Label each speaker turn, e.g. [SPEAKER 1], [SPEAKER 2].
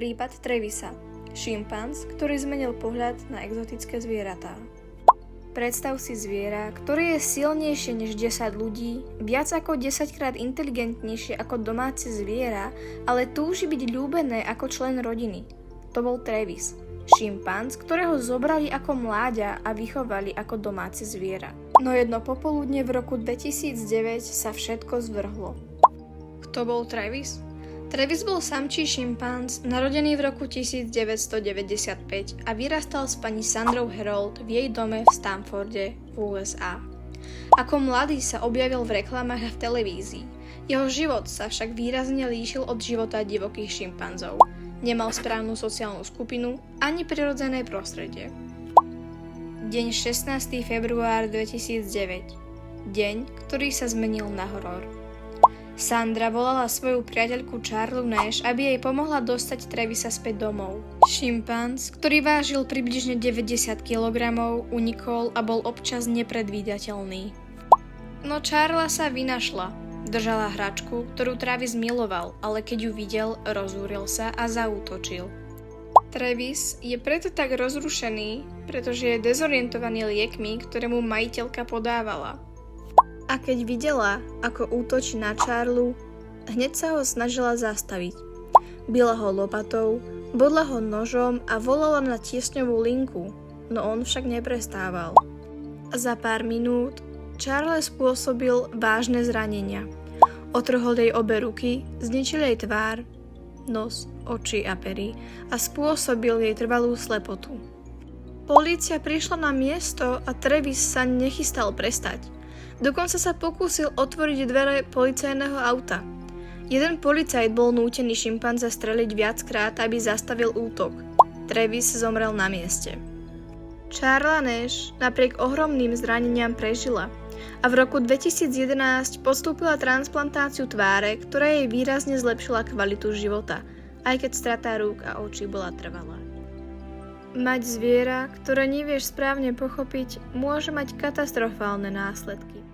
[SPEAKER 1] prípad Travisa, šimpanz, ktorý zmenil pohľad na exotické zvieratá. Predstav si zviera, ktoré je silnejšie než 10 ľudí, viac ako 10-krát inteligentnejšie ako domáce zviera, ale túži byť ľúbené ako člen rodiny. To bol Travis, šimpanz, ktorého zobrali ako mláďa a vychovali ako domáce zviera. No jedno popoludne v roku 2009 sa všetko zvrhlo. Kto bol Travis? Travis bol samčí šimpanz, narodený v roku 1995 a vyrastal s pani Sandrou Herold v jej dome v Stanforde v USA. Ako mladý sa objavil v reklamách a v televízii. Jeho život sa však výrazne líšil od života divokých šimpanzov. Nemal správnu sociálnu skupinu ani prirodzené prostredie. Deň 16. február 2009. Deň, ktorý sa zmenil na horor. Sandra volala svoju priateľku Charlu Nash, aby jej pomohla dostať Travisa späť domov. Šimpanz, ktorý vážil približne 90 kg, unikol a bol občas nepredvídateľný. No Charla sa vynašla. Držala hračku, ktorú Travis miloval, ale keď ju videl, rozúril sa a zaútočil. Travis je preto tak rozrušený, pretože je dezorientovaný liekmi, ktoré mu majiteľka podávala. A keď videla, ako útočí na Charlu, hneď sa ho snažila zastaviť. Bila ho lopatou, bodla ho nožom a volala na tiesňovú linku, no on však neprestával. Za pár minút Charle spôsobil vážne zranenia. Otrhol jej obe ruky, zničil jej tvár, nos, oči a pery a spôsobil jej trvalú slepotu. Polícia prišla na miesto a Travis sa nechystal prestať. Dokonca sa pokúsil otvoriť dvere policajného auta. Jeden policajt bol nútený šimpanza streliť viackrát, aby zastavil útok. Travis zomrel na mieste. Charla Nash napriek ohromným zraneniam prežila a v roku 2011 podstúpila transplantáciu tváre, ktorá jej výrazne zlepšila kvalitu života, aj keď strata rúk a očí bola trvalá. Mať zviera, ktoré nevieš správne pochopiť, môže mať katastrofálne následky.